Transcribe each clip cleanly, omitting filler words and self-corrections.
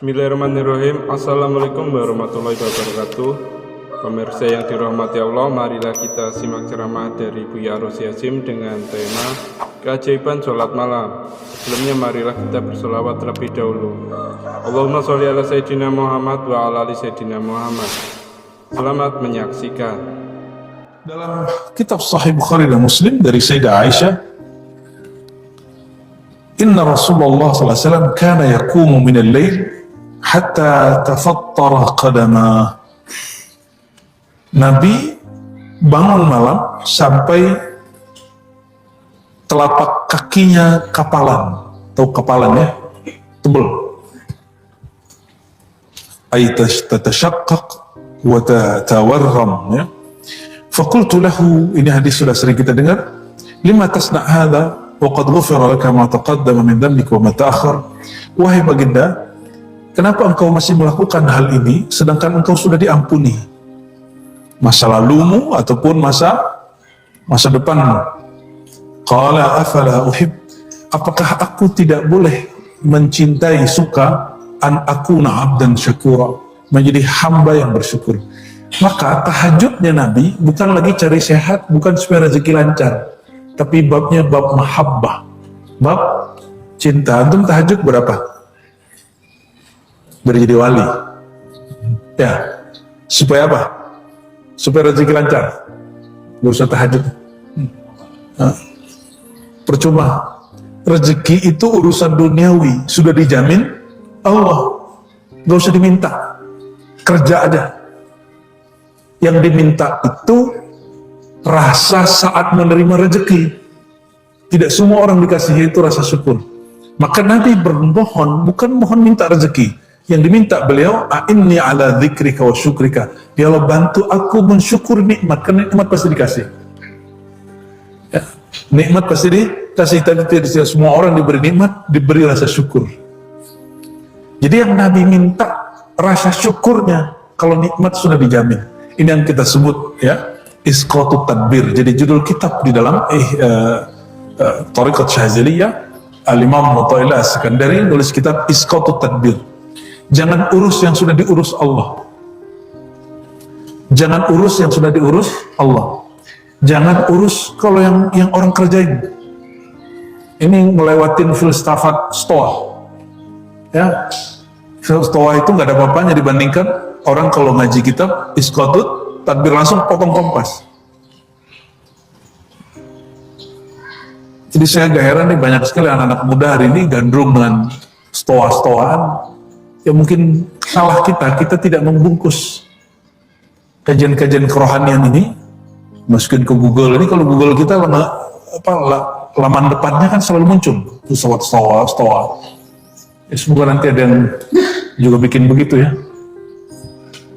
Bismillahirrahmanirrahim. Assalamualaikum warahmatullahi wabarakatuh. Pemirsa yang dirahmati Allah, marilah kita simak ceramah dari Buya Rosi Hashim dengan tema keajaiban sholat malam. Sebelumnya marilah kita bersolawat terlebih dahulu. Allahumma sholli ala Sayyidina Muhammad wa ala ali Sayyidina Muhammad. Selamat menyaksikan. Dalam kitab Sahih Bukhari dan Muslim dari Sayyidah Aisyah, Inna Rasulullah SAW kana yakumu minal lail hatta tafattara qadama. Nabi bangun malam sampai telapak kakinya kapalan, tahu kapalan ya, tebal. Ay tatashaqqaq wa tatawarram ya. Faqultu lahu, ini hadis sudah sering kita dengar, lima tasna' hadha wa qad ghufira laka ma taqaddama min dhanbika wa ma ta'akhkhar. Wahai baginda, kenapa engkau masih melakukan hal ini sedangkan engkau sudah diampuni masa lalumu ataupun masa depanmu? Qala afala uhib, apakah aku tidak boleh mencintai, suka an akuna abdan syakura, menjadi hamba yang bersyukur? Maka tahajudnya Nabi bukan lagi cari sehat, bukan supaya rezeki lancar, tapi babnya bab mahabbah, bab cinta. Antum tahajud berapa? Biar jadi wali ya, supaya apa? Supaya rezeki lancar. Gak usah tahajud. Percuma. Rezeki itu urusan duniawi, sudah dijamin Allah, gak usah diminta, kerja aja. Yang diminta itu rasa saat menerima rezeki. Tidak semua orang dikasih itu rasa syukur. Maka Nabi bermohon, bukan mohon minta rezeki. Yang diminta beliau, a'inni ala dzikrika wa syukrika, ya Allah bantu aku mensyukur nikmat, karena nikmat pasti dikasih ya, nikmat pasti dikasih. Tadi tidak semua orang diberi nikmat, diberi rasa syukur. Jadi yang Nabi minta rasa syukurnya kalau nikmat sudah dijamin. Ini yang kita sebut ya isqatut tadbir. Jadi judul kitab di dalam Thariqat Syaziliyah, Al-Imam Mu'taila As-Sekandari nulis kitab isqatut tadbir. Jangan urus yang sudah diurus Allah. Jangan urus yang sudah diurus Allah. Jangan urus kalau yang orang kerjain. Ini melewatin filsafat Stoa. Ya, Stoa itu nggak ada apa-apanya dibandingkan orang kalau ngaji kitab isqatut tadbir langsung potong kompas. Jadi saya gak heran nih, banyak sekali anak-anak muda hari ini gandrung dengan stoa-stoaan. Ya mungkin salah kita tidak membungkus kajian-kajian kerohanian ini, masukin ke Google. Ini kalau Google kita laman depannya kan selalu muncul pesawat stoa. Ya, semoga nanti ada yang juga bikin begitu ya.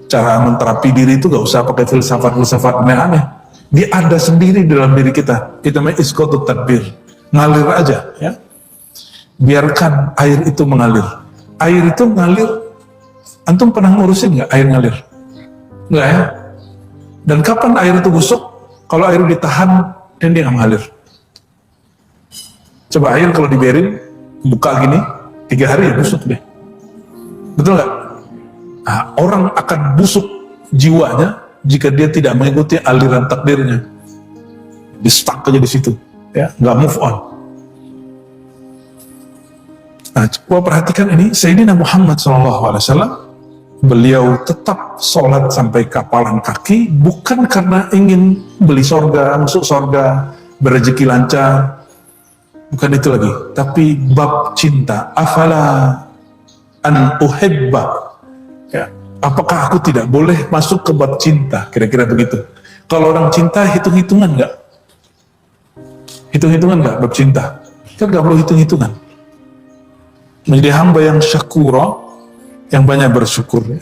Cara menterapi diri itu gak usah pakai filsafat aneh-aneh. Dia ada sendiri dalam diri kita. Itu namanya isqatut tadbir. Ngalir aja ya. Biarkan air itu mengalir. Air itu ngalir. Antum pernah ngurusin nggak air ngalir? Nggak ya? Dan kapan air itu busuk? Kalau air ditahan dan dia nggak mengalir. Coba air kalau dibiarin buka gini 3 hari ya busuk deh. Betul nggak? Nah, orang akan busuk jiwanya jika dia tidak mengikuti aliran takdirnya. Di stuck aja di situ, ya, nggak move on. Nah, coba perhatikan ini, Sayyidina Muhammad SAW, beliau tetap sholat sampai kapalan kaki, bukan karena ingin beli sorga, masuk sorga, berrezeki lancar, bukan itu lagi, tapi bab cinta. Afala an uhibba, ya, apakah aku tidak boleh masuk ke bab cinta? Kira-kira begitu. Kalau orang cinta hitung-hitungan nggak? Hitung-hitungan nggak bab cinta? Kan nggak perlu hitung-hitungan. Menjadi hamba yang syakura, yang banyak bersyukur ya.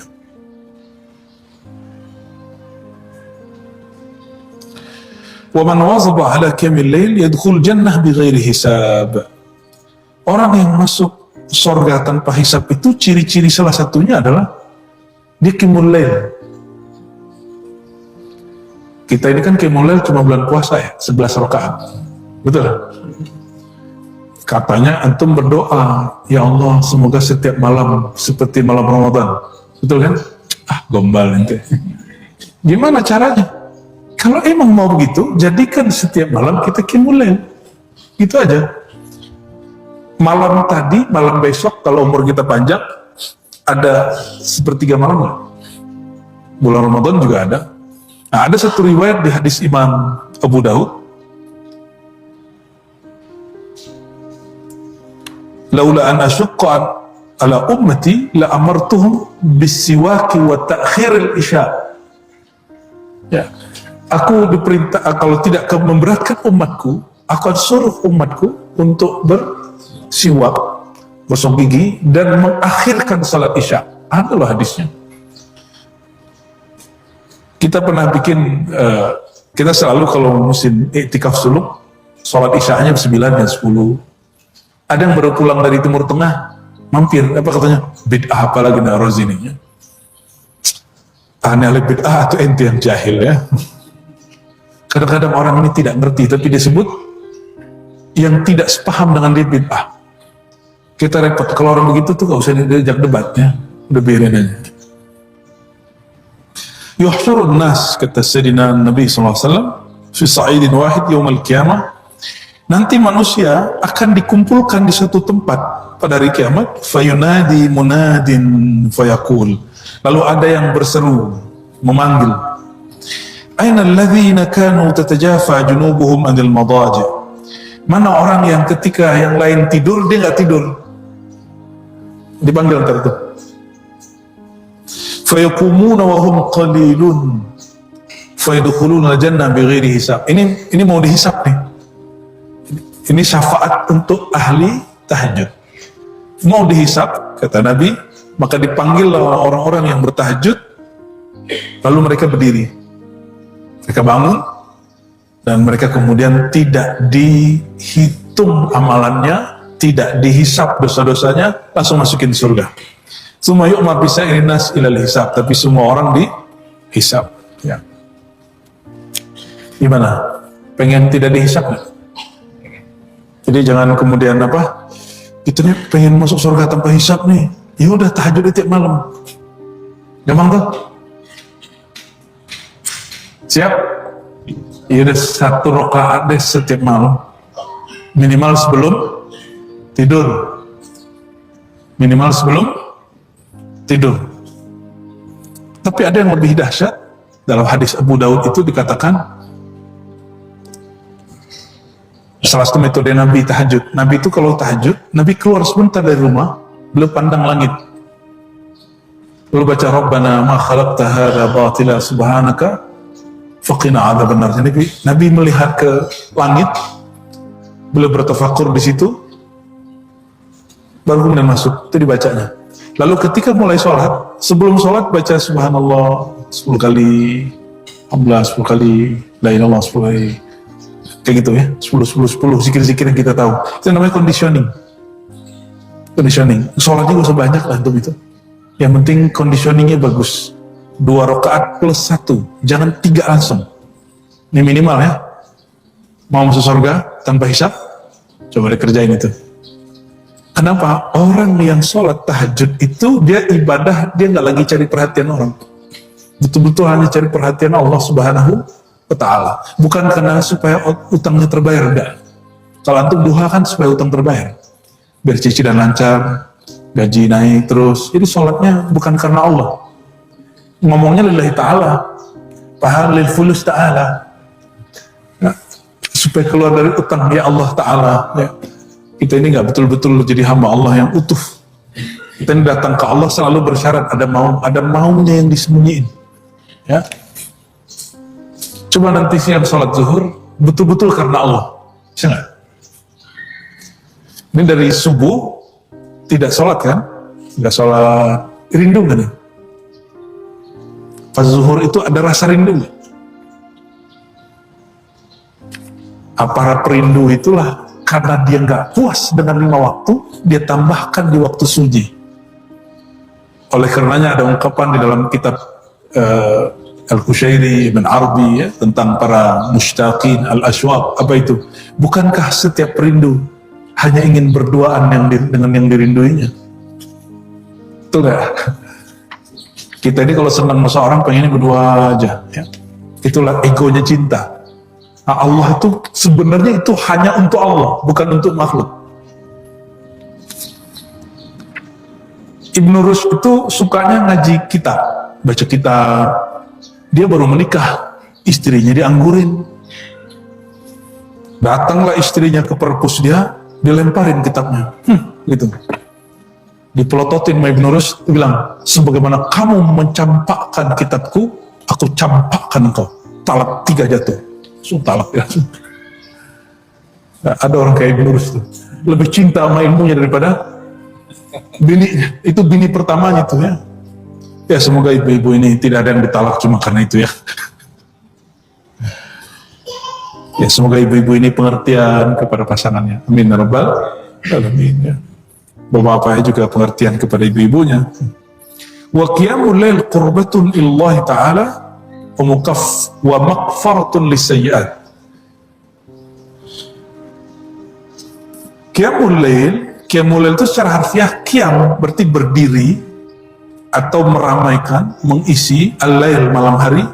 Wa man wazaba ala qiyamil lail yadkhul jannah bighairi hisab. Orang yang masuk surga tanpa hisab itu ciri-ciri salah satunya adalah dia qiyamul lail. Kita ini kan qiyamul lail cuma bulan puasa ya, 11 rakaat. Betul? Katanya antum berdoa, ya Allah semoga setiap malam seperti malam Ramadan. Betul kan? Gombal ente. Gimana caranya? Kalau emang mau begitu, jadikan setiap malam kita qiyamul lail. Gitu aja. Malam tadi, malam besok, kalau umur kita panjang, ada sepertiga malam lah. Bulan Ramadan juga ada. Nah, ada satu riwayat di hadis Imam Abu Daud. Laula an asyqa ala ummati la amartuhum bisiwaki wa ta'khiril isya. Ya. Aku diperintah, kalau tidak memberatkan umatku, aku akan suruh umatku untuk bersiwak, gosok gigi, dan mengakhirkan salat isya. Ada loh hadisnya. Kita pernah bikin, kita selalu kalau musim iktikaf suluk, salat isyanya 9 dan 10. Ada yang baru pulang dari Timur Tengah, mampir, apa katanya? Bid'ah apa lagi Naroz ini? Aneh bid'ah atau ente yang jahil ya. Kadang-kadang orang ini tidak ngerti, tapi disebut yang tidak sepaham dengan dia bid'ah. Kita repot, kalau orang begitu tuh gak usah diajak debatnya, udah biarin aja. Yuhsyurun nas, kata Sayyidina Nabi SAW, fi sa'idin wahid yawmal qiyamah. Nanti manusia akan dikumpulkan di satu tempat pada hari kiamat. Fayunadi munadin fayaqul. Lalu ada yang berseru, memanggil. Aina alladhina kanu tatajafa junubuhum anil madaji. Mana orang yang ketika yang lain tidur, dia nggak tidur. Dipanggil ntar itu. Fayakumuna wa hum qalilun fayadkhuluna al-jannah bighairi hisab. Ini mau dihisab nih. Ini syafaat untuk ahli tahajud. Mau dihisab, kata Nabi, maka dipanggil orang-orang yang bertahajud, lalu mereka berdiri. Mereka bangun, dan mereka kemudian tidak dihitung amalannya, tidak dihisab dosa-dosanya, langsung masukin surga. Semua yu'mar bisa'iri nas ilal hisab, tapi semua orang dihisab. Ya. Gimana? Pengen tidak dihisab nggak? Jadi jangan kemudian kita nih pengen masuk surga tanpa hisab nih. Ya udah tahajud tiap malam. Gampang tuh. Siap? Ya udah 1 rakaat deh setiap malam. Minimal sebelum tidur. Minimal sebelum tidur. Tapi ada yang lebih dahsyat. Dalam hadis Abu Daud itu dikatakan, salah satu metode Nabi tahajud. Nabi itu kalau tahajud, Nabi keluar sebentar dari rumah, beliau pandang langit. Lalu baca Rabbana ma khalaqta hadza batila subhanaka faqina adzabannar. Nabi melihat ke langit, beliau bertafakur di situ, baru kemudian masuk. Itu dibacanya. Lalu ketika mulai sholat, sebelum sholat baca subhanallah 10 kali, alhamdulillah 10 kali, la ilaha illallah 10 kali. Kayak gitu ya, 10 zikir-zikir yang kita tahu. Itu namanya conditioning. Conditioning. Sholatnya gak usah banyak lah untuk itu. Yang penting conditioningnya bagus. 2 rakaat plus 1, jangan 3 langsung. Ini minimal ya. Mau masuk surga tanpa hisab, coba dikerjain itu. Kenapa? Orang yang sholat tahajud itu dia ibadah, dia nggak lagi cari perhatian orang. Betul-betul hanya cari perhatian Allah Subhanahu wa Ta'ala. Bukan karena supaya utangnya terbayar, enggak. Kalau antum duha kan supaya utang terbayar, biar cicilan lancar, gaji naik terus. Jadi sholatnya bukan karena Allah, ngomongnya lillahi ta'ala, pahal lil fulus ta'ala, ya, supaya keluar dari utang ya Allah ta'ala, ya. Kita ini nggak betul-betul jadi hamba Allah yang utuh. Kita ini datang ke Allah selalu bersyarat ada maunya yang disembunyiin, ya. Coba nanti siang sholat zuhur betul-betul karena Allah, bisa nggak? Ini dari subuh tidak sholat kan? Nggak sholat, rindu kan ya? Pas zuhur itu ada rasa rindu. Aparat perindu itulah karena dia nggak puas dengan 5 waktu, dia tambahkan di waktu suci. Oleh karenanya ada ungkapan di dalam kitab Al-Qushairi Ibn Arabi, ya, tentang para mushtaqin al-ashwaq. Apa itu? Bukankah setiap rindu hanya ingin berduaan dengan yang dirinduinya. Betul nggak? Kita ini kalau senang sama seorang pengennya berdua aja, ya. Itulah egonya cinta. Nah, Allah itu sebenarnya itu hanya untuk Allah, bukan untuk makhluk. Ibnu Rushd itu sukanya ngaji kitab, baca kitab. Dia baru menikah, istrinya dianggurin. Datanglah istrinya ke perpus dia, dilemparin kitabnya, gitu. Dipelototin sama Ibnu Rushd, dia bilang, sebagaimana kamu mencampakkan kitabku, aku campakkan engkau. Talak 3 jatuh. Talak ya. Nah, ada orang kayak Ibnu Rushd tuh, lebih cinta sama ilmunya daripada bini. Itu bini pertamanya tuh ya. Ya semoga ibu-ibu ini tidak ada yang ditalak cuma karena itu ya. Ya semoga ibu-ibu ini pengertian kepada pasangannya. Amin ya rabbal alamin ya. Bapak-bapaknya juga pengertian kepada ibu-ibunya. Wa qiyamul lail qurbatun illahi ta'ala wa maghfaratun lisayyi'at. Qiyamul lail itu secara harfiah qiyam berarti berdiri atau meramaikan, mengisi al-lail malam hari,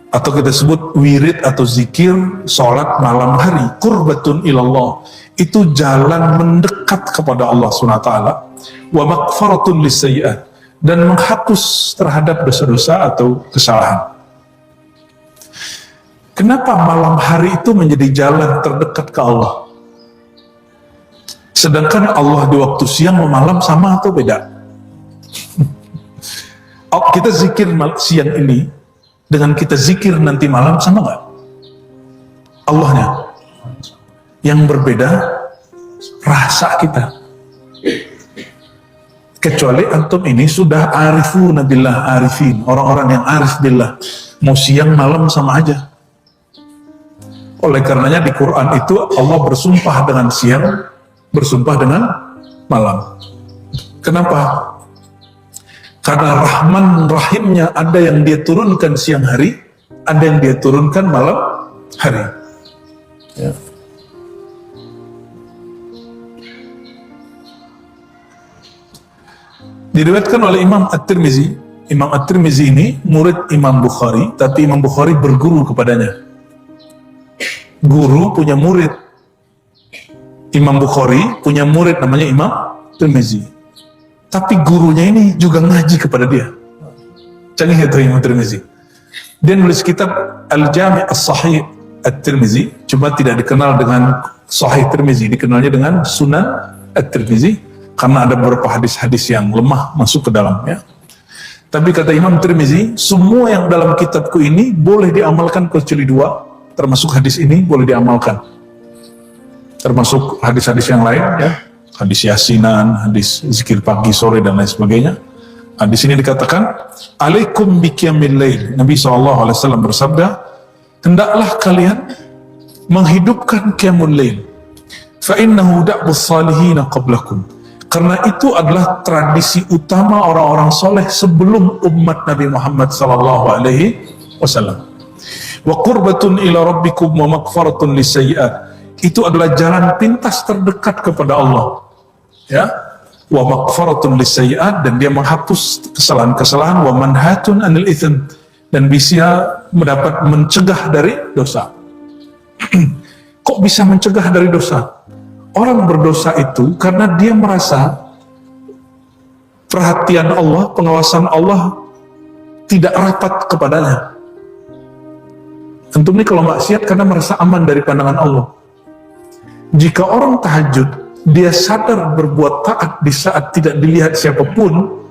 atau kita sebut wirid atau zikir salat malam hari. Qurbatun ilallah, itu jalan mendekat kepada Allah SWT. Wa maghfaratun lisayyi'at, dan menghapus terhadap dosa-dosa atau kesalahan. Kenapa malam hari itu menjadi jalan terdekat ke Allah? Sedangkan Allah di waktu siang malam sama atau beda? Kita zikir siang ini dengan kita zikir nanti malam sama nggak? Allahnya. Yang berbeda rasa kita. Kecuali antum ini sudah arifuna billah, arifin, orang-orang yang arif billah, mau siang malam sama aja. Oleh karenanya di Quran itu Allah bersumpah dengan siang, bersumpah dengan malam. Kenapa? Karena Rahman Rahimnya ada yang dia turunkan siang hari, ada yang dia turunkan malam hari. Ya. Diriwayatkan oleh Imam At-Tirmizi. Imam At-Tirmizi ini murid Imam Bukhari, tapi Imam Bukhari berguru kepadanya. Guru punya murid. Imam Bukhari punya murid namanya Imam Tirmizi. Tapi gurunya ini juga ngaji kepada dia. Canggih itu Imam Tirmizi. Dia nulis kitab Al-Jami' As-Sahih At-Tirmizi, cuma tidak dikenal dengan Sahih Tirmizi, dikenalnya dengan Sunan At-Tirmizi, karena ada beberapa hadis-hadis yang lemah masuk ke dalamnya. Tapi kata Imam Tirmizi, semua yang dalam kitabku ini boleh diamalkan kecuali 2, termasuk hadis ini boleh diamalkan. Termasuk hadis-hadis yang lain ya, hadis yasinan, hadis zikir pagi, sore dan lain sebagainya. Di sini dikatakan, alaikum biqiyamil lail. Nabi SAW bersabda, hendaklah kalian menghidupkan qiyamul lail. Fa innahu da'bus salihin qablakum. Karena itu adalah tradisi utama orang-orang soleh sebelum umat Nabi Muhammad SAW. Wa qurbatun ila rabbikum wa maghfaratun lisayyi'at. Itu adalah jalan pintas terdekat kepada Allah. Ya, wa maghfaratun lisayyi'at, dan dia menghapus kesalahan-kesalahan, wa manhatun anil itsm, dan bisa mendapat mencegah dari dosa. Kok bisa mencegah dari dosa? Orang berdosa itu karena dia merasa perhatian Allah, pengawasan Allah tidak rapat kepadanya. Antum ini kalau maksiat karena merasa aman dari pandangan Allah. Jika orang tahajud, dia sadar berbuat taat di saat tidak dilihat siapapun,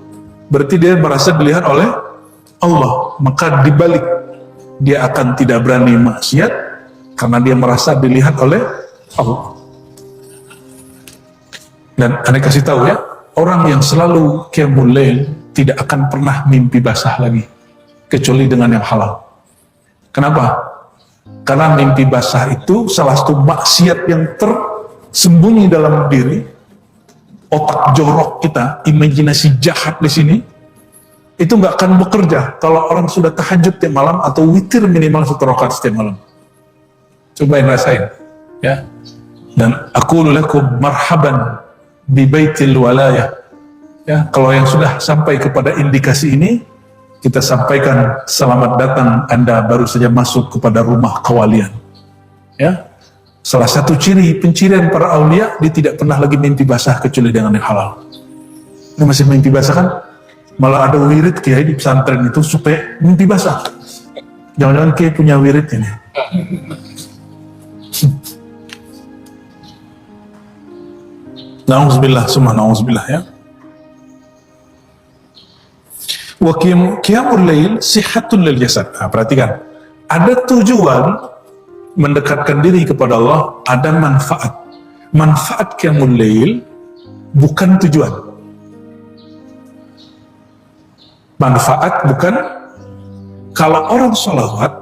berarti dia merasa dilihat oleh Allah. Maka dibalik, dia akan tidak berani maksiat karena dia merasa dilihat oleh Allah. Dan Anda kasih tahu ya, orang yang selalu qiyamul lail tidak akan pernah mimpi basah lagi, kecuali dengan yang halal. Kenapa? Karena mimpi basah itu salah satu maksiat yang tersembunyi dalam diri, otak jorok kita, imajinasi jahat di sini, itu nggak akan bekerja kalau orang sudah tahajud tiap malam atau witir minimal 1 rakaat setiap malam. Cobain rasain, ya. Dan aku lakum marhaban bi baitil walayah. Ya, kalau yang sudah sampai kepada indikasi ini, kita sampaikan selamat datang, Anda baru saja masuk kepada rumah kewalian. Ya, salah satu ciri pencirian para aulia, dia tidak pernah lagi mimpi basah kecuali dengan yang halal. Ini masih mimpi basah kan? Malah ada wirid kiai di pesantren itu supaya mimpi basah. Jangan-jangan kiai punya wirid ini. Na'udzubillah, summa na'udzubillah ya. Wa qiyamul lail sihatun lil jasad. Nah, perhatikan. Ada tujuan mendekatkan diri kepada Allah, ada manfaat. Manfaat qiyamul lail bukan tujuan. Manfaat bukan, kalau orang sholawat,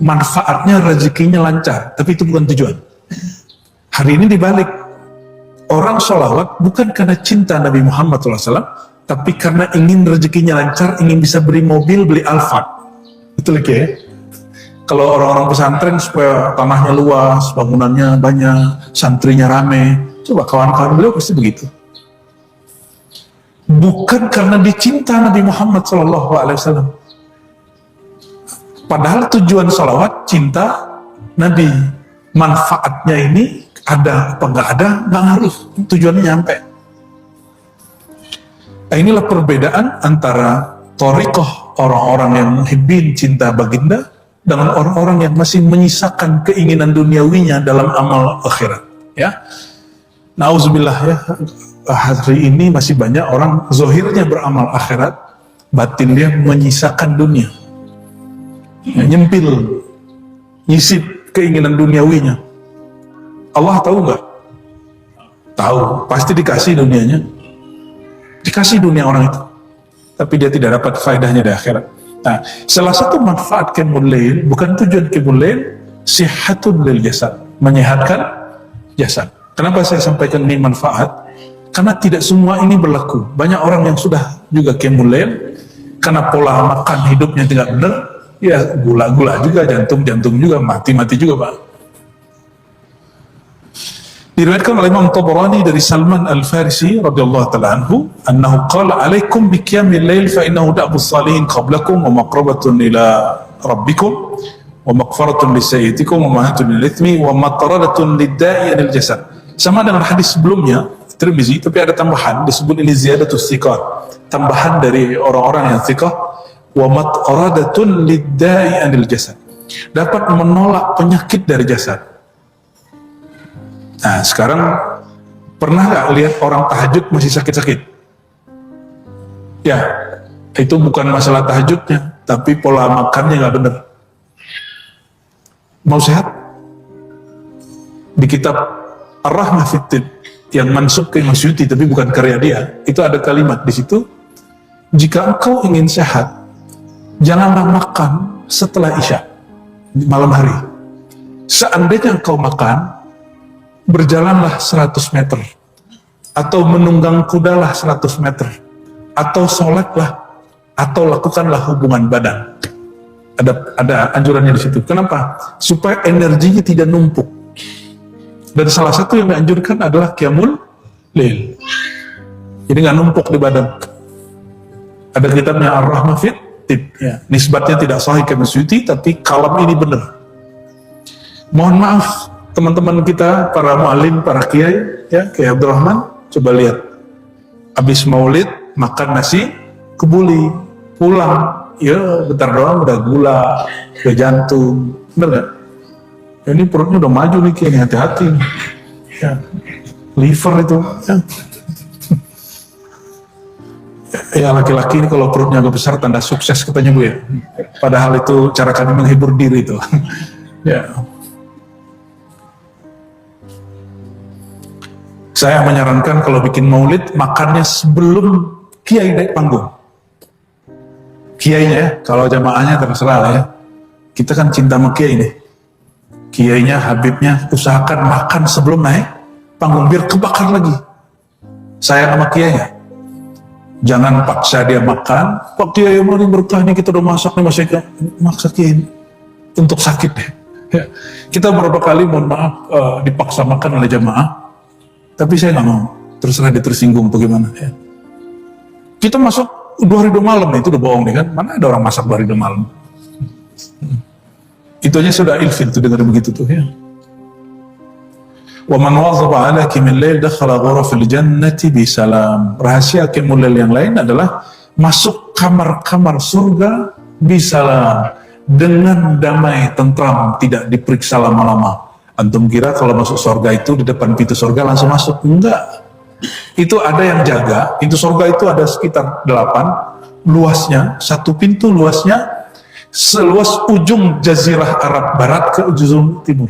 manfaatnya rezekinya lancar, tapi itu bukan tujuan. Hari ini dibalik, orang sholawat bukan karena cinta Nabi Muhammad SAW, tapi karena ingin rezekinya lancar, ingin bisa beli mobil, beli Alphard. Betul ya? Kalau orang-orang pesantren supaya tanahnya luas, bangunannya banyak, santrinya rame, coba kawan-kawan beliau pasti begitu. Bukan karena dicinta Nabi Muhammad SAW. Padahal tujuan sholawat cinta Nabi. Manfaatnya ini ada apa nggak ada, nggak ngaruh. Tujuannya nyampe. Nah, inilah perbedaan antara thariqah orang-orang yang muhibbin cinta baginda dengan orang-orang yang masih menyisakan keinginan duniawinya dalam amal akhirat. Ya, nauzubillah ya. Hari ini masih banyak orang zahirnya beramal akhirat, batin dia menyisakan dunia. Ya, nyempil, nyisip keinginan duniawinya. Allah tahu nggak? Tahu, pasti dikasih dunianya. Dikasih dunia orang itu. Tapi dia tidak dapat faedahnya di akhirat. Nah, salah satu manfaat qiyamul lail, bukan tujuan qiyamul lail, sihatun lil jasad, menyehatkan jasad. Kenapa saya sampaikan ini manfaat? Karena tidak semua ini berlaku. Banyak orang yang sudah juga qiyamul lail, karena pola makan hidupnya tidak benar, ya gula-gula juga, jantung-jantung juga, mati-mati juga Pak. Diriwayatkan oleh Imam Tabarani dari Salman Al-Farisi radhiyallahu ta'ala anhu, annahu qala alaikum bi qiyamil lail fa innahu da'bus salihin qablakum wa maqrabatun ila rabbikum wa maghfiratun lisayyidikum wa mahatun lil ithmi wa mataradatun lid-da'i anil jasad. Sama dengan hadis sebelumnya Tirmizi, tapi ada tambahan disebut ini ziyadatus thiqat, tambahan dari orang-orang yang thiqah, wa mataradatun lid-da'i anil jasad, dapat menolak penyakit dari jasad. Nah, sekarang pernah nggak lihat orang tahajud masih sakit-sakit? Ya, itu bukan masalah tahajudnya, tapi pola makannya nggak benar. Mau sehat? Di kitab Ar-Rahmah Fit-Tib yang mansub ke Imam Suyuti, tapi bukan karya dia, itu ada kalimat di situ, jika engkau ingin sehat, janganlah makan setelah Isya, malam hari. Seandainya engkau makan, berjalanlah 100 meter, atau menunggang kudalah 100 meter, atau sholatlah, atau lakukanlah hubungan badan. Ada anjurannya di situ. Kenapa? Supaya energinya tidak numpuk. Dan salah satu yang dianjurkan adalah qiyamul lail. Jadi nggak numpuk di badan. Ada kitabnya Ar-Rahmah Fit-Tib. Ya. Nisbatnya tidak sahih ke Suyuti, tapi kalam ini benar. Mohon maaf teman-teman kita, para mu'alim, para kiai, ya, Kiai Abdurrahman, coba lihat. Habis maulid, makan nasi, kebuli, pulang, ya bentar doang udah gula, udah jantung, bener gak? Ya, ini perutnya udah maju nih Kiai, hati-hati. Ya, liver itu. Ya. Ya laki-laki ini kalau perutnya agak besar tanda sukses katanya Bu ya. Padahal itu cara kami menghibur diri itu. Ya. Saya menyarankan kalau bikin maulid, makannya sebelum kiai naik panggung. Kiainya ya, kalau jamaahnya terserah lah ya. Kita kan cinta sama kiai nih. Kiainya, habibnya, usahakan makan sebelum naik panggung, biar kebakar lagi. Sayang sama kiainya. Jangan paksa dia makan. Pak Kiai mau berkah nih, kita udah masak nih, masih maksa kiai untuk sakit deh. Ya. Kita beberapa kali, mohon maaf, dipaksa makan oleh jamaah, tapi saya nggak mau. Terserah dia tersinggung atau gimana. Ya. Kita masuk 2 hari 2 malam, itu udah bohong nih kan? Mana ada orang masak 2 hari 2 malam? Itu aja sudah ilfil tuh dengar begitu tuh ya. Wa man wazaba ala qiyamil lail dakhala ghurafil jannati bi salam. Rahasia qiyamul lail yang lain adalah masuk kamar-kamar surga bi salam, dengan damai, tentram, tidak diperiksa lama-lama. Antum kira kalau masuk surga itu di depan pintu surga langsung masuk? Enggak. Itu ada yang jaga. Pintu surga itu ada sekitar 8 luasnya, satu pintu luasnya seluas ujung jazirah Arab Barat ke ujung timur.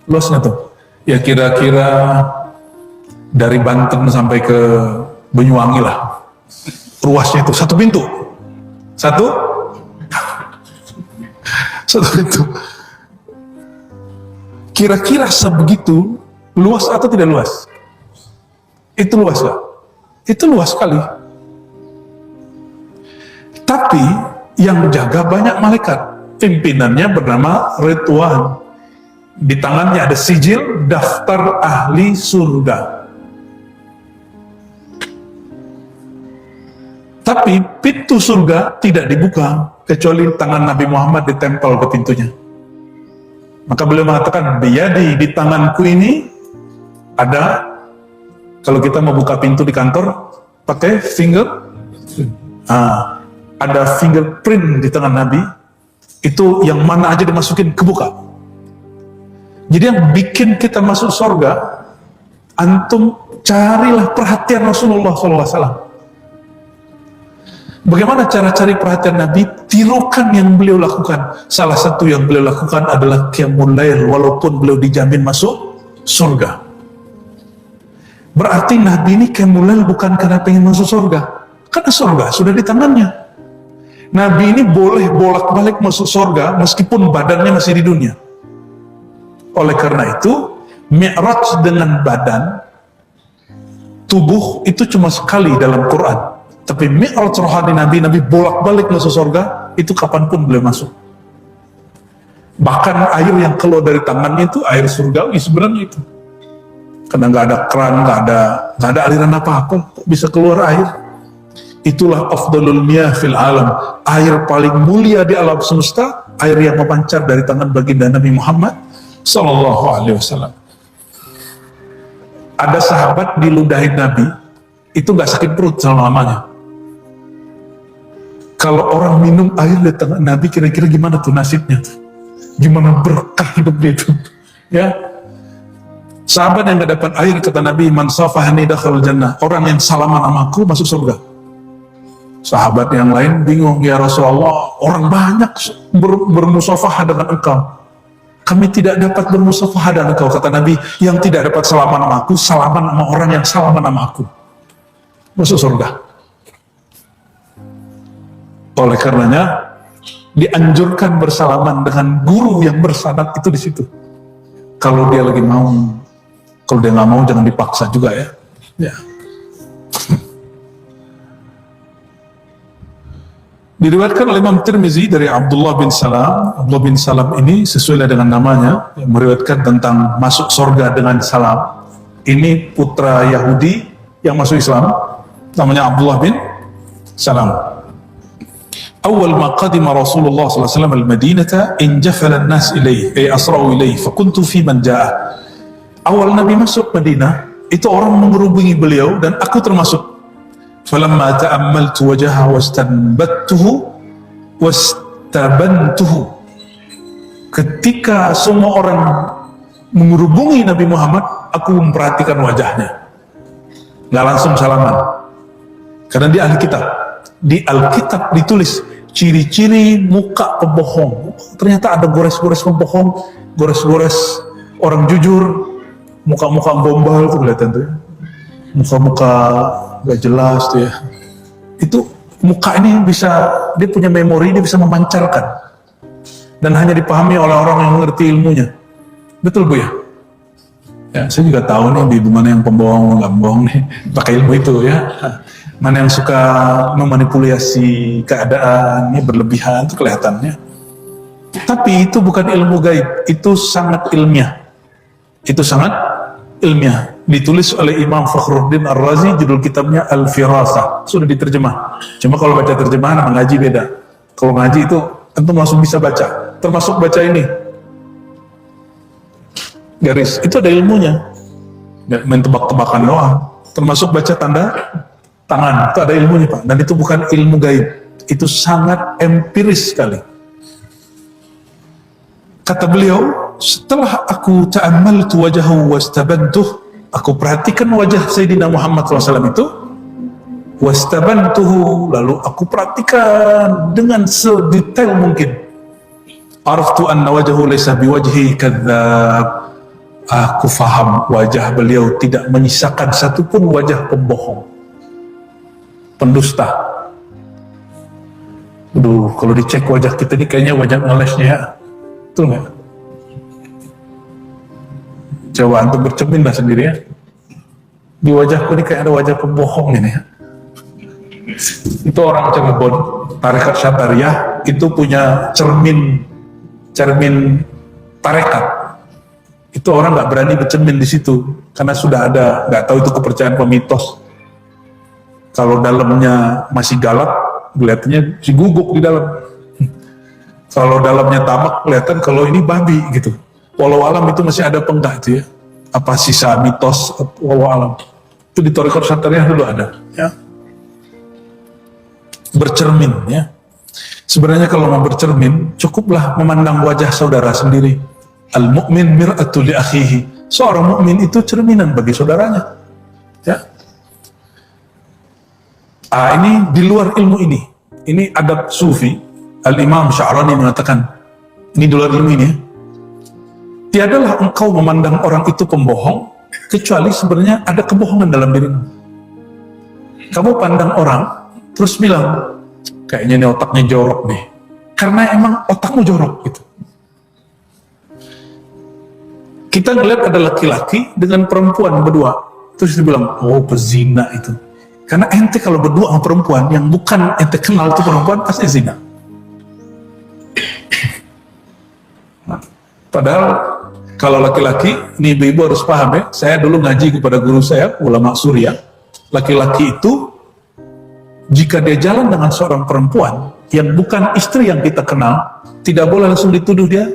Luasnya tuh ya kira-kira dari Banten sampai ke Banyuwangi lah. Luasnya itu satu pintu. Satu pintu. Kira-kira sebegitu luas atau tidak luas? Itu luas gak? Itu luas sekali. Tapi yang jaga banyak malaikat. Pimpinannya bernama Ridwan. Di tangannya ada sijil daftar ahli surga. Tapi pintu surga tidak dibuka kecuali tangan Nabi Muhammad ditempel ke pintunya. Maka beliau mengatakan, biyadi, di tanganku ini ada, kalau kita mau buka pintu di kantor pakai finger, ada fingerprint di tangan Nabi, itu yang mana aja dimasukin kebuka. Jadi yang bikin kita masuk surga, antum carilah perhatian Rasulullah SAW. Bagaimana cara cari perhatian Nabi? Tirukan yang beliau lakukan. Salah satu yang beliau lakukan adalah qiyamul lail, walaupun beliau dijamin masuk surga. Berarti Nabi ini qiyamul lail bukan karena pengen masuk surga, karena surga sudah di tangannya. Nabi ini boleh bolak-balik masuk surga meskipun badannya masih di dunia. Oleh karena itu, mi'raj dengan badan, tubuh itu cuma sekali dalam Quran. Tapi mi'raj rohani Nabi bolak-balik masuk surga, itu kapanpun boleh masuk. Bahkan air yang keluar dari tangannya itu air surgawi sebenarnya itu. Karena nggak ada keran, nggak ada aliran apa-apa, bisa keluar air. Itulah afdalul miyah fil alam, air paling mulia di alam semesta, air yang memancar dari tangan baginda Nabi Muhammad Sallallahu Alaihi Wasallam. Ada sahabat diludahin Nabi, itu nggak sakit perut selama-lamanya. Kalau orang minum air dari tangan Nabi, kira-kira gimana tuh nasibnya tuh? Gimana berkah hidup dia itu? Ya, sahabat yang nggak dapat air, kata Nabi, man safahani dakhal jannah, orang yang salaman sama aku masuk surga. Sahabat yang lain bingung, ya Rasulullah, orang banyak bermusafahah dengan engkau, kami tidak dapat bermusafahah dengan engkau. Kata Nabi, yang tidak dapat salaman sama aku, salaman sama orang yang salaman sama aku, masuk surga. Oleh karenanya dianjurkan bersalaman dengan guru yang bersanad itu di situ. Kalau dia lagi mau, kalau dia nggak mau jangan dipaksa juga ya. Ya. Diriwayatkan oleh Imam Tirmizi dari Abdullah bin Salam. Abdullah bin Salam ini sesuai dengan namanya, yang meriwayatkan tentang masuk surga dengan salam. Ini putra Yahudi yang masuk Islam, namanya Abdullah bin Salam. Awal ma qadima Rasulullah sallallahu alaihi wasallam al-Madinata injafala an-nas ilayhi ay asra'u ilayhi fa kuntu fi man jaa. Awal Nabi masuk Madinah, itu orang mengerubungi beliau dan aku termasuk. Falamma ta'ammaltu wajhahu wastanbattuhu wastabantuhu. Ketika semua orang mengerubungi Nabi Muhammad, aku memperhatikan wajahnya. Nggak langsung salaman. Karena dia ahli kitab. Di Alkitab ditulis ciri-ciri muka pembohong. Ternyata ada gores-gores pembohong, gores-gores orang jujur, muka-muka gombal tuh kelihatan tuh ya. Muka-muka gak jelas tuh ya. Itu muka ini bisa, dia punya memori, dia bisa memancarkan dan hanya dipahami oleh orang yang mengerti ilmunya. Betul Bu ya? Ya, saya juga tahu nih di mana yang pembohong, nggak bohong nih, pakai ilmu itu ya. Mana yang suka memanipulasi keadaan, ini berlebihan, itu kelihatannya. Tapi itu bukan ilmu gaib, itu sangat ilmiah. Itu sangat ilmiah. Ditulis oleh Imam Fakhruddin Ar-Razi, judul kitabnya Al-Firasah. Sudah diterjemah. Cuma kalau baca terjemahan sama ngaji beda. Kalau ngaji itu antum langsung bisa baca. Termasuk baca ini. Garis, itu ada ilmunya. Nggak main tebak-tebakan doang. Termasuk baca tanda tangan, itu ada ilmunya Pak. Dan itu bukan ilmu gaib. Itu sangat empiris sekali. Kata beliau, setelah aku ta'ammaltu wajahu wastabantuh, aku perhatikan wajah Sayyidina Muhammad SAW itu, wastabantuhu, lalu aku perhatikan dengan sedetail mungkin. Araftu anna wajahu laysa biwajhi kadzab. Aku faham wajah beliau tidak menyisakan satupun wajah pembohong, pendusta. Aduh, kalau dicek wajah kita ini kayaknya wajah ngelesnya ya. Betul nggak? Coba antum bercermin lah sendiri ya. Di wajahku ini kayak ada wajah pembohong ini ya. Itu orang Cirebon, tarekat Syatariyah itu punya cermin tarekat. Itu orang nggak berani bercermin di situ karena sudah ada, nggak tahu itu kepercayaan pemitos. Kalau dalamnya masih galak, kelihatannya si guguk di dalam. Kalau dalamnya tamak, kelihatan kalau ini babi gitu. Walau alam itu masih ada penggak itu ya. Apa sisa mitos walau alam. Itu di tarekat Syatariyah dulu ada. Ya. Bercermin ya. Sebenarnya kalau mau bercermin, cukuplah memandang wajah saudara sendiri. Al-mu'min mir'atu li akhihi. Seorang mukmin itu cerminan bagi saudaranya. Ya. Ini di luar ilmu ini. Ini adab sufi. Al-Imam Sya'rani mengatakan, ini di luar ilmu ini ya. Tiadalah engkau memandang orang itu pembohong, kecuali sebenarnya ada kebohongan dalam dirimu. Kamu pandang orang, terus bilang, kayaknya ini otaknya jorok nih. Karena emang otakmu jorok gitu. Kita ngeliat ada laki-laki dengan perempuan berdua, terus dia bilang, oh pezina itu. Karena ente kalau berdua sama perempuan yang bukan ente kenal itu perempuan, pasti zina. Padahal kalau laki-laki, ini ibu-ibu harus paham ya, saya dulu ngaji kepada guru saya, ulama Suriah, laki-laki itu jika dia jalan dengan seorang perempuan yang bukan istri yang kita kenal, tidak boleh langsung dituduh dia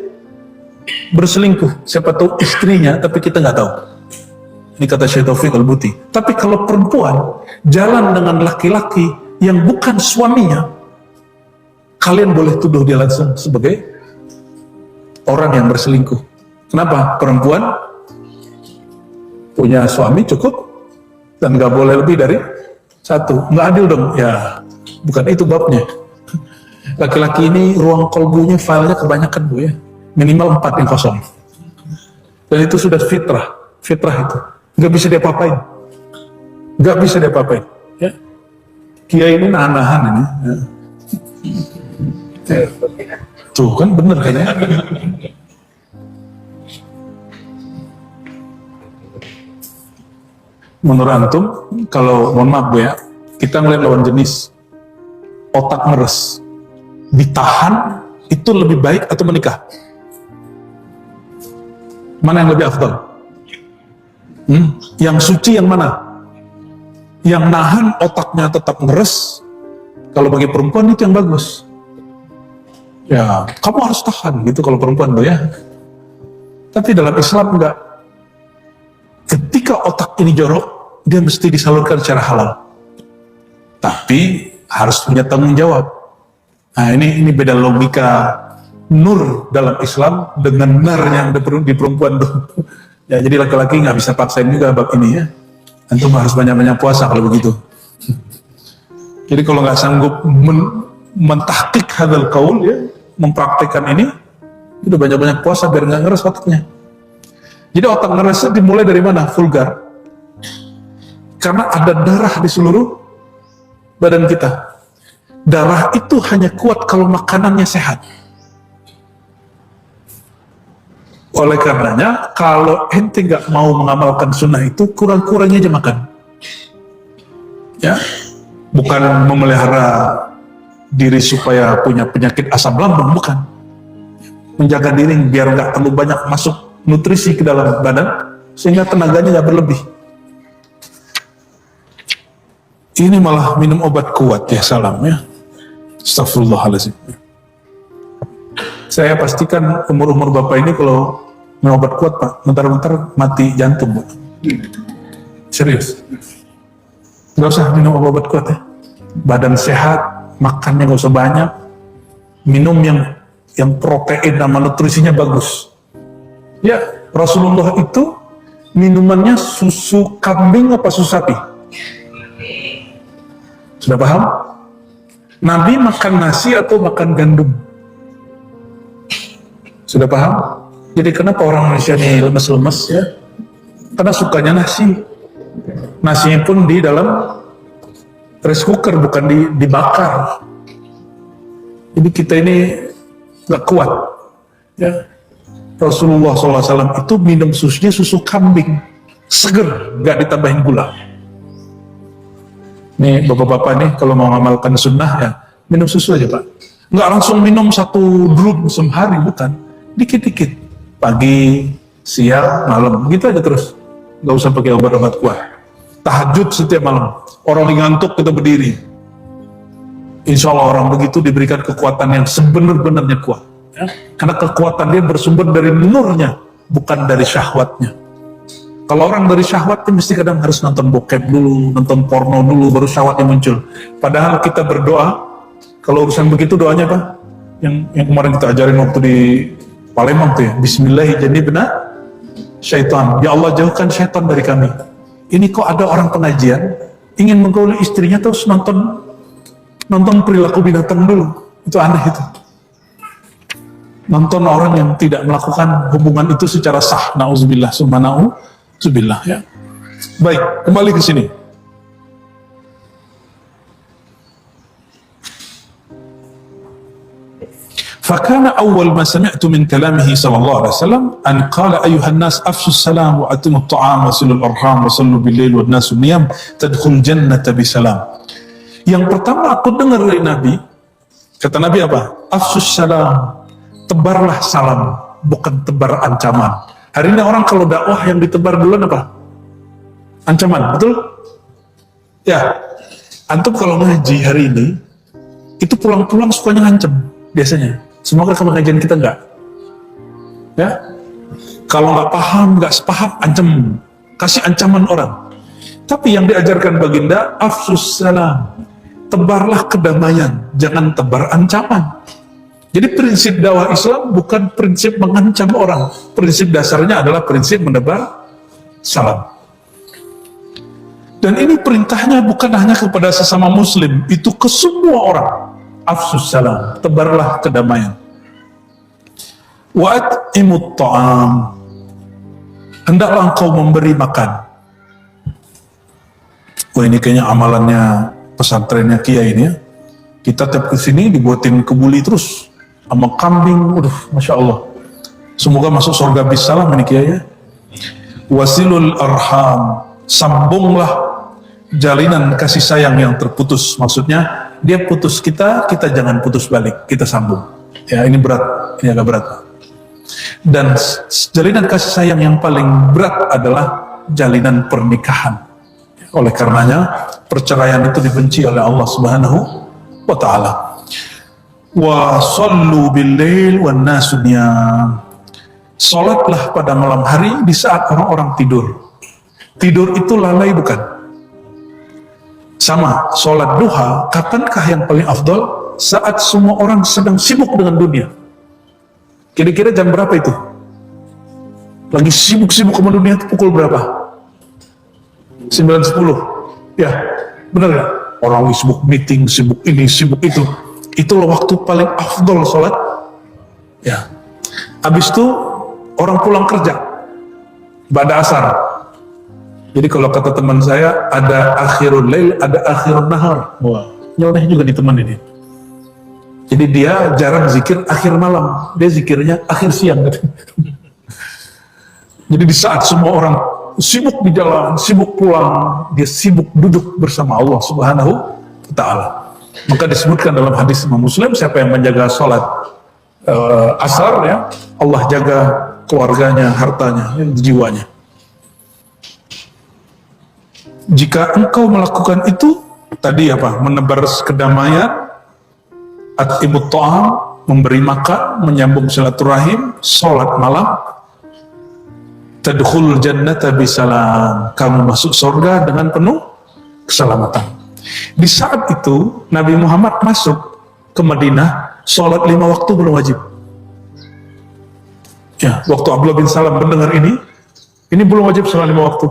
berselingkuh. Siapa tahu istrinya, tapi kita nggak tahu. Ini kata Syekh Taufik Al-Buti. Tapi kalau perempuan jalan dengan laki-laki yang bukan suaminya, kalian boleh tuduh dia langsung sebagai orang yang berselingkuh. Kenapa? Perempuan punya suami cukup dan nggak boleh lebih dari satu. Nggak adil dong. Ya, bukan itu babnya. Laki-laki ini ruang kolbunya, filenya kebanyakan Bu ya. Minimal 4 yang kosong. Dan itu sudah fitrah itu. Nggak bisa dia-apapain. Nggak bisa dia-apapain. Ya. Kiai ini nahan-nahan ini. Ya. Tuh kan bener kan ya. Menurut antum, kalau mohon maaf Bu ya, kita ngeliat lawan jenis, otak ngeres, ditahan itu lebih baik atau menikah? Mana yang lebih afdal? Yang suci yang mana? Yang nahan otaknya tetap ngeres, kalau bagi perempuan itu yang bagus. Ya, kamu harus tahan gitu kalau perempuan tuh ya. Tapi dalam Islam enggak. Ketika otak ini jorok, dia mesti disalurkan secara halal. Tapi harus punya tanggung jawab. Nah, ini beda logika nur dalam Islam dengan nar yang di perempuan tuh. Ya, jadi laki-laki nggak bisa paksain juga bab ini ya. Antum harus banyak-banyak puasa kalau begitu. Jadi kalau nggak sanggup mentahqiq hadzal qaul ya, mempraktikkan ini, udah banyak-banyak puasa biar nggak ngeres otaknya. Jadi otak ngeresnya dimulai dari mana? Vulgar. Karena ada darah di seluruh badan kita. Darah itu hanya kuat kalau makanannya sehat. Oleh karenanya, kalau ente nggak mau mengamalkan sunnah itu, kurang-kurangnya aja makan. Ya, bukan memelihara diri supaya punya penyakit asam lambung, bukan. menjaga diri biar nggak terlalu banyak masuk nutrisi ke dalam badan, sehingga tenaganya nggak berlebih. Ini malah minum obat kuat ya, salam ya. Astagfirullahaladzim. Saya pastikan umur-umur bapak ini kalau minum obat kuat pak, bentar-bentar mati jantung pak. Serius. Nggak usah minum obat kuat ya. Badan sehat, makannya nggak usah banyak, minum yang protein sama nutrisinya bagus. Ya, Rasulullah itu minumannya susu kambing apa susu sapi? Sudah paham? Nabi makan nasi atau makan gandum? Sudah paham? Jadi kenapa orang Indonesia ini lemes-lemes ya? Karena sukanya nasi. Nasinya pun di dalam rice cooker, bukan dibakar. Jadi kita ini gak kuat ya. Rasulullah SAW itu minum susunya susu kambing, seger, gak ditambahin gula. Nih bapak-bapak nih kalau mau ngamalkan sunnah ya minum susu aja pak, nggak langsung minum 1 drum sehari, bukan, dikit-dikit, pagi, siang, malam, gitu aja terus, nggak usah pakai obat-obat kuat. Tahajud setiap malam, orang ngantuk kita berdiri, insya Allah orang begitu diberikan kekuatan yang sebenar-benarnya kuat ya? Karena kekuatan dia bersumber dari nurnya, bukan dari syahwatnya. Kalau orang dari syahwat kan mesti kadang harus nonton bokep dulu, nonton porno dulu, baru syahwatnya muncul. Padahal kita berdoa, kalau urusan begitu doanya apa? Yang kemarin kita ajarin waktu di Palembang tuh ya, Bismillahirrahmanirrahim, syaitan, ya Allah jauhkan syaitan dari kami. Ini kok ada orang pengajian ingin menggauli istrinya terus nonton perilaku binatang dulu, itu aneh itu. Nonton orang yang tidak melakukan hubungan itu secara sah, na'udzubillah, subhanallah ya. Baik, kembali ke sini. Fakana awal ma sami'tu min kalamihi sallallahu alaihi wasallam an qala ayuhan nas afshu salam wa atimu at-ta'am wa silul arham wa sallu bil-lail wa an-nasu niyam tadkhul jannata bisalam. Yang pertama aku dengar dari Nabi, kata Nabi apa? Afsus salam, tebarlah salam, bukan tebar ancaman. Hari ini orang kalau dakwah yang ditebar duluan apa? Ancaman, betul? Ya, antum kalau ngaji hari ini, itu pulang-pulang sukanya ngancem, biasanya. Semoga ke pengajian kita enggak. Ya, kalau nggak paham, nggak sepaham, ancam, kasih ancaman orang. Tapi yang diajarkan baginda, afsus salam, tebarlah kedamaian, jangan tebar ancaman. Jadi prinsip dakwah Islam bukan prinsip mengancam orang. Prinsip dasarnya adalah prinsip menebar salam. Dan ini perintahnya bukan hanya kepada sesama muslim, itu ke semua orang. Afsus salam, tebarlah kedamaian. Wa at'imut ta'am, hendaklah engkau memberi makan. Wah, ini kayaknya amalannya pesantrennya Kiai ini ya. Kita tiap kesini dibuatin kebuli terus sama kambing, masya Allah. Semoga masuk surga bisalam ini Kiai ya. Wasilul arham, sambunglah jalinan kasih sayang yang terputus. Maksudnya dia putus kita jangan putus balik, kita sambung. Ya, ini berat, ini agak berat. Dan jalinan kasih sayang yang paling berat adalah jalinan pernikahan. Oleh karenanya perceraian itu dibenci oleh Allah Subhanahu wa taala. Wa sallu bil-lail wan nasu niyam. Salatlah pada malam hari di saat orang-orang tidur. Tidur itu lalai bukan? Sama, sholat duha, kapankah yang paling afdol? Saat semua orang sedang sibuk dengan dunia. Kira-kira jam berapa itu? Lagi sibuk-sibuk sama dunia itu pukul berapa? 9-10. Ya, benar gak? Orang lagi sibuk meeting, sibuk ini, sibuk itu. Itulah waktu paling afdol sholat. Ya. Habis itu orang pulang kerja. Ba'da asar. Jadi kalau kata teman saya, ada akhirul lail, ada akhirul nahar. Wah, nyeleneh juga di teman ini. Jadi dia jarang zikir akhir malam, dia zikirnya akhir siang. Jadi di saat semua orang sibuk di jalan, sibuk pulang, dia sibuk duduk bersama Allah Subhanahu wa ta'ala. Maka disebutkan dalam hadis Imam Muslim, siapa yang menjaga sholat asar ya, Allah jaga keluarganya, hartanya, jiwanya. Jika engkau melakukan itu tadi apa? Menebar kedamaian, at'imut ta'am, memberi makan, menyambung silaturahim, sholat malam, tadkhulul jannata bisalam, kamu masuk surga dengan penuh keselamatan. Di saat itu Nabi Muhammad masuk ke Madinah, sholat 5 waktu belum wajib. Ya, waktu Abdullah bin Salam mendengar ini belum wajib sholat 5 waktu.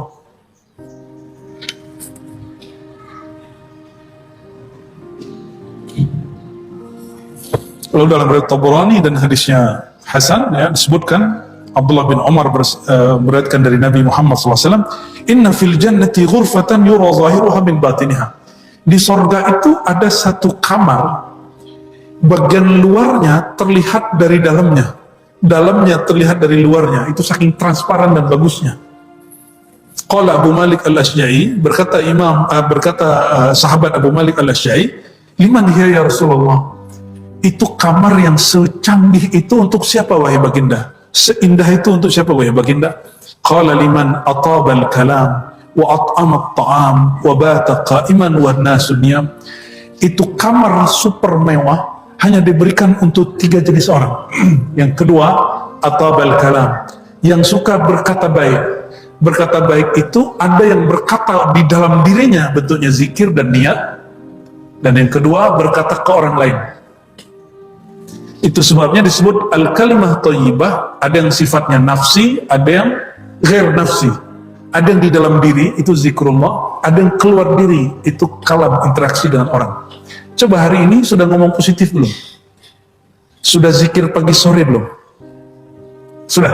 Lalu dalam riwayat Tabrani dan hadisnya Hasan ya, disebutkan Abdullah bin Umar meriwayatkan dari Nabi Muhammad SAW, inna fil jannati ghurfatan yura zahiruha min batiniha. Di sorga itu ada satu kamar, bagian luarnya terlihat dari dalamnya, dalamnya terlihat dari luarnya, itu saking transparan dan bagusnya. Qala Abu Malik al-Ashja'i, berkata sahabat Abu Malik al-Ashja'i, liman hiya ya Rasulullah? Itu kamar yang secanggih itu untuk siapa wahai baginda? Seindah itu untuk siapa wahai baginda? Qala liman atabal kalam wa at'amat ta'am wa bata qa'iman wa nasu niyam. Itu kamar super mewah hanya diberikan untuk 3 jenis orang. Yang kedua, atabal kalam, yang suka berkata baik. Berkata baik itu ada yang berkata di dalam dirinya, bentuknya zikir dan niat. Dan yang kedua, berkata ke orang lain. Itu sebabnya disebut al-kalimah thayyibah, ada yang sifatnya nafsi, ada yang ghair nafsi. Ada yang di dalam diri, itu zikrullah, ada yang keluar diri, itu kalam, interaksi dengan orang. Coba hari ini sudah ngomong positif belum? Sudah zikir pagi sore belum? Sudah?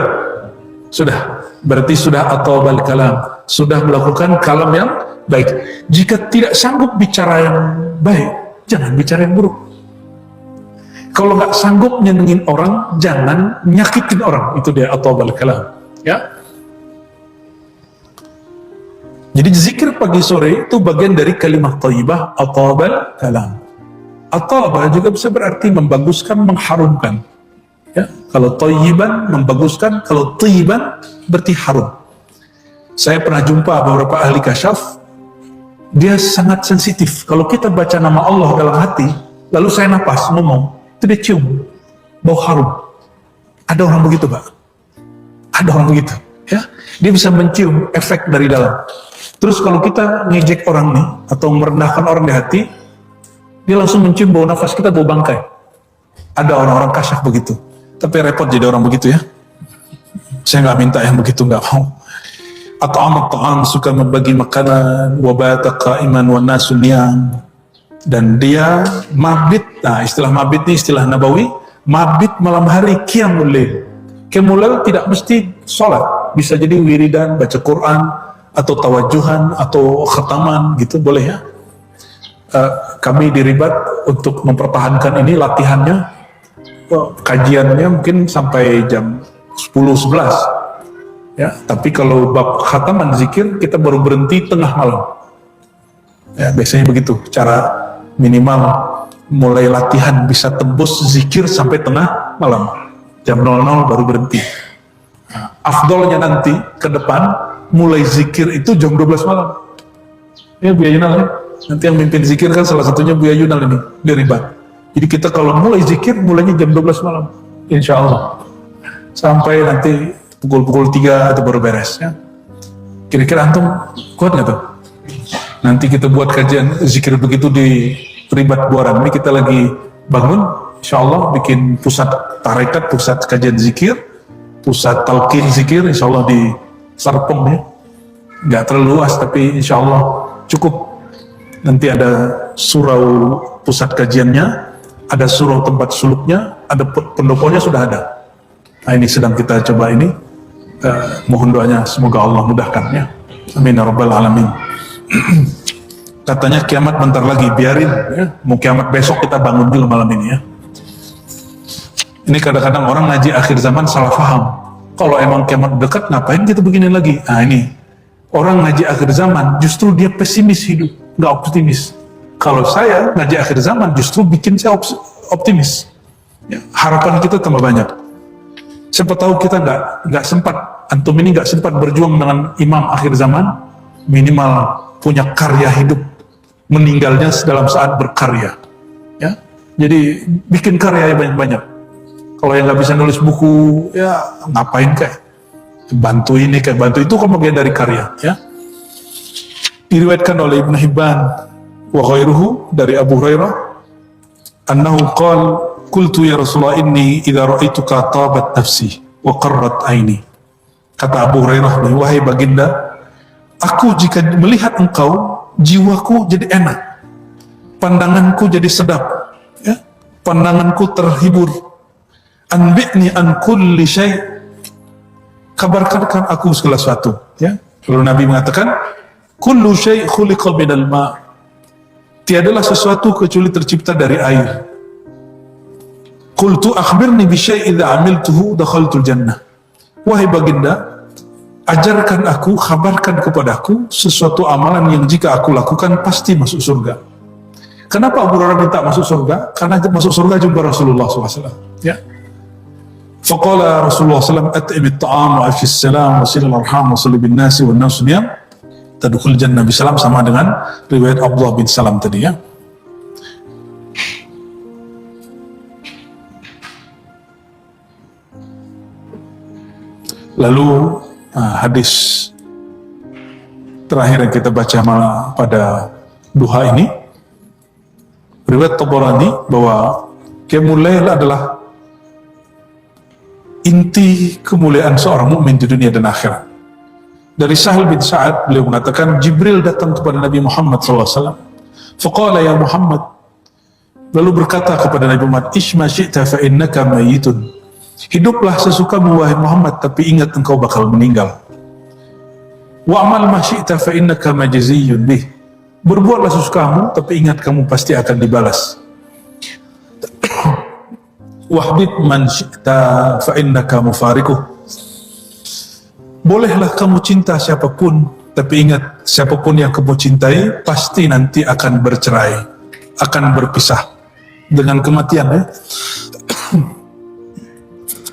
Sudah. Berarti sudah atobal kalam, sudah melakukan kalam yang baik. Jika tidak sanggup bicara yang baik, jangan bicara yang buruk. Kalau nggak sanggup nyenengin orang, jangan nyakitin orang. Itu dia atobal kalam. Ya. Jadi zikir pagi sore itu bagian dari kalimat thayyibah, atobal kalam. Atobah juga bisa berarti membaguskan, mengharumkan. Ya. Kalau thayyiban membaguskan, kalau thayyiban berarti harum. Saya pernah jumpa beberapa ahli kasyaf, dia sangat sensitif. Kalau kita baca nama Allah dalam hati, lalu saya napas ngomong, itu dia cium bau harum. Ada orang begitu, Pak. Ada orang begitu, ya. Dia bisa mencium efek dari dalam. Terus kalau kita ngejek orang nih atau merendahkan orang di hati, dia langsung mencium bau nafas kita, bau bangkai. Ada orang-orang kasyaf begitu. Tapi repot jadi orang begitu ya. Saya nggak minta yang begitu, nggak mau. Atau amat ta'am, suka membagi makanan, wabata qa'iman wa nasu niyam. Dan dia mabit, nah istilah mabit ini istilah nabawi, mabit malam hari, qiyamul lail. Qiyamul lail tidak mesti sholat, bisa jadi wiridan, baca Quran, atau tawajuhan, atau khataman gitu, boleh ya. Kami di Ribat untuk mempertahankan ini latihannya, kajiannya mungkin sampai jam 10-11 ya, tapi kalau bab khataman zikir kita baru berhenti tengah malam ya, biasanya begitu cara minimal mulai latihan bisa tembus zikir sampai tengah malam, jam 00 baru berhenti. Nah, afdolnya nanti ke depan mulai zikir itu jam 12 malam ya, Buya Yunal ya. Nanti yang mimpin zikir kan salah satunya Buya Yunal ini di Ribat. Jadi kita kalau mulai zikir mulainya jam 12 malam insya Allah sampai nanti pukul 3 itu baru beres ya. Kira-kira antum kuat nggak tuh? Nanti kita buat kajian zikir begitu di Ribat Buaran. Ini kita lagi bangun, insya Allah bikin pusat tarekat, pusat kajian zikir, pusat talqin zikir, insya Allah di Serpong ya. Nggak terlalu luas tapi insya Allah cukup. Nanti ada surau pusat kajiannya, ada surau tempat suluknya, ada pendoponya sudah ada. Nah ini sedang kita coba ini. Mohon doanya semoga Allah mudahkan ya. Amin ya rabbal alamin. Katanya kiamat bentar lagi, biarin ya. Mau kiamat besok kita bangun dulu malam ini ya. Ini kadang-kadang orang ngaji akhir zaman salah paham. Kalau emang kiamat dekat ngapain kita begini lagi? Nah ini orang ngaji akhir zaman justru dia pesimis hidup, nggak optimis. Kalau saya ngaji akhir zaman justru bikin saya optimis. Ya, harapan kita tambah banyak. Siapa tahu kita nggak sempat, antum ini nggak sempat berjuang dengan imam akhir zaman, minimal punya karya hidup, meninggalnya dalam saat berkarya. Ya, jadi bikin karya yang banyak-banyak. Kalau yang nggak bisa nulis buku, ya ngapain kayak bantu ini kayak bantu itu, kan bagian dari karya. Ya, diriwayatkan oleh Ibnu Hibban wa ghairuhu dari Abu Hurairah, annahu qala qultu ya Rasulullah inni idza ra'aituka tabat nafsi wa qarrat aini. Kata Abu Hurairah, wahai baginda, aku jika melihat engkau, jiwaku jadi enak, pandanganku jadi sedap, ya, pandanganku terhibur. Anbi'ni an kulli syai', kabarkan aku segala sesuatu, ya. Lalu Nabi mengatakan, kullu syai' khuliqa minal ma', tiadalah sesuatu kecuali tercipta dari air. Qultu akhbirni bi syai' idza 'amiltuhu dakhaltul jannah. Wahai baginda, ajarkan aku, kabarkan kepadaku sesuatu amalan yang jika aku lakukan pasti masuk surga. Kenapa Abu Hurairah minta masuk surga? Karena masuk surga jumpa Rasulullah SAW. Ya. Faqala Rasulullah SAW, at'imit ta'am wa afshis salam wa silil arham wa salli bin nasi wa nasu niyam tadkhul jannah bisalam, sama dengan riwayat Abdullah bin Salam tadi, ya. Lalu hadis terakhir yang kita baca pada duha ini, riwayat Tabarani, bahwa Qiyamul Lail adalah inti kemuliaan seorang mukmin di dunia dan akhirat. Dari Sahal bin Sa'ad, beliau mengatakan, Jibril datang kepada Nabi Muhammad SAW. Faqala ya Muhammad, lalu berkata kepada Nabi Muhammad, Ishma syi'ta fa innaka mayitun. Hiduplah sesukamu wahai Muhammad, tapi ingat engkau bakal meninggal. Wa'amal ma syi'ta fa innaka majziyun bih. Berbuatlah sesukamu, tapi ingat kamu pasti akan dibalas. Wahbib man syi'ta fa innaka mufariquh. Bolehlah kamu cinta siapapun, tapi ingat siapapun yang kamu cintai pasti nanti akan bercerai, akan berpisah dengan kematian, ya.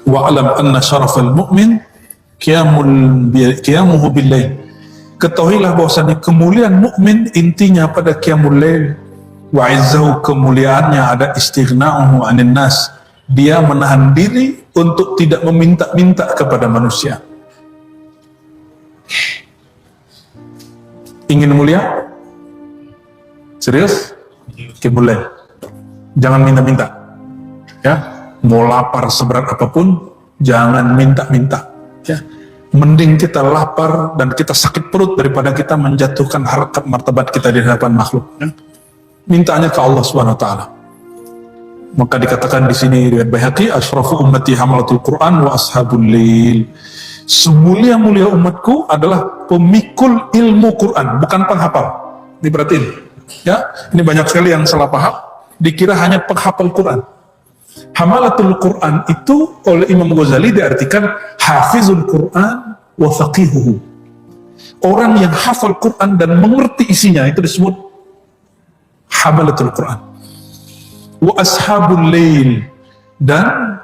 Wa'alam anna syarafal mu'min qiyamuhu bil-lail. Ketahuilah bahwasanya kemuliaan mukmin intinya pada qiyamul lail. Wa izzahu, kemuliaannya ada istighna'uhu 'anil nas. Dia menahan diri untuk tidak meminta-minta kepada manusia. Ingin mulia? Serius? Qiyamul lail. Jangan minta-minta. Ya. Mau lapar seberat apapun, jangan minta-minta, ya. Mending kita lapar dan kita sakit perut daripada kita menjatuhkan harkat martabat kita di hadapan makhluk, ya. Mintanya ke Allah Subhanahu wa taala. Maka dikatakan di sini riwayat Baihaqi, asrafu ummati hamalatul Quran wa ashabul lail. Semulia-mulia umatku adalah pemikul ilmu Quran, bukan penghafal. Ini perhatiin, ya. Ini banyak sekali yang salah paham, dikira hanya penghafal Quran. Hamalatul Quran itu oleh Imam Ghazali diartikan hafizul Quran wa faqihuhu. Orang yang hafal Quran dan mengerti isinya itu disebut hamalatul Quran. Wa ashabul lail, dan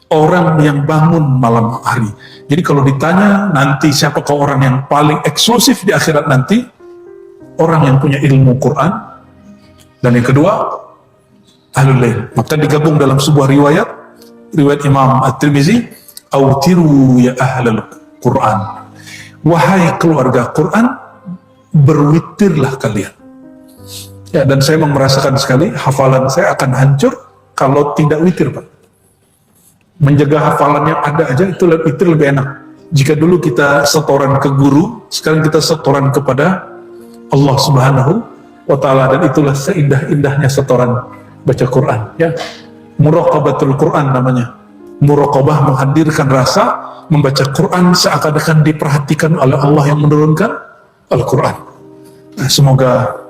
orang yang bangun malam hari. Jadi kalau ditanya nanti siapakah orang yang paling eksklusif di akhirat nanti, orang yang punya ilmu Quran. Dan yang kedua, ahlul lail. Maka digabung dalam sebuah riwayat Imam At-Tirmizi, autiru ya ahlul Quran. Wahai keluarga Quran, berwitirlah kalian. Ya, dan saya merasakan sekali hafalan saya akan hancur kalau tidak witir, Pak. Menjaga hafalan yang ada aja itu lebih enak. Jika dulu kita setoran ke guru, sekarang kita setoran kepada Allah Subhanahu wa taala, dan itulah seindah-indahnya setoran baca Quran, ya. Muraqabatul Quran namanya. Muraqabah menghadirkan rasa membaca Quran seakan-akan diperhatikan oleh Allah yang menurunkan Al-Quran. Nah, semoga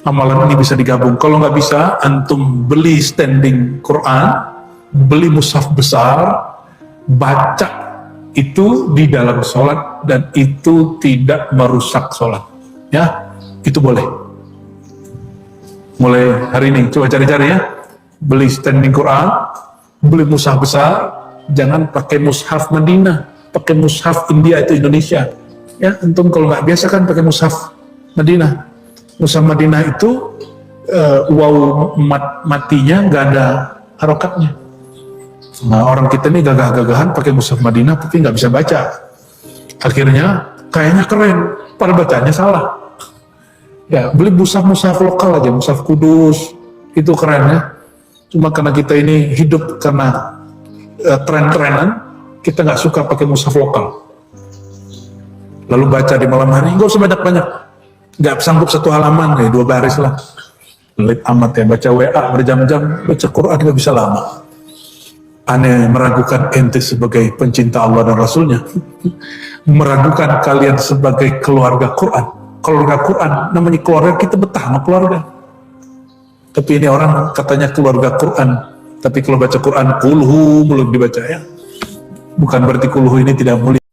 amalan ini bisa digabung. Kalau nggak bisa, antum beli standing Quran, beli mushaf besar, baca itu di dalam sholat, dan itu tidak merusak sholat, ya. Itu boleh. Mulai hari ini coba cari-cari, ya, beli standing Quran, beli mushaf besar, jangan pakai mushaf Madinah, pakai mushaf India itu Indonesia. Ya, antum kalau nggak biasa kan pakai mushaf Madinah. Mushaf Madinah itu matinya nggak ada harokatnya. Nah, orang kita ini gagah-gagahan pakai mushaf Madinah tapi nggak bisa baca. Akhirnya kayaknya keren, pada bacanya salah. Ya, beli mushaf lokal aja, mushaf Kudus, itu keren ya. Cuma karena kita ini hidup karena tren-trenan, kita nggak suka pakai mushaf lokal. Lalu baca di malam hari, nggak usah banyak-banyak. Nggak sanggup satu halaman, ya 2 baris lah. Pelit amat ya, baca WA berjam-jam, baca Quran nggak bisa lama. Aneh meragukan ente sebagai pencinta Allah dan Rasulnya. Meragukan kalian sebagai keluarga Quran. Keluarga Quran, namanya keluarga, kita betah sama keluarga. Tapi ini orang katanya keluarga Quran, tapi kalau baca Quran kulhu belum dibaca ya. Bukan berarti kulhu ini tidak mulia.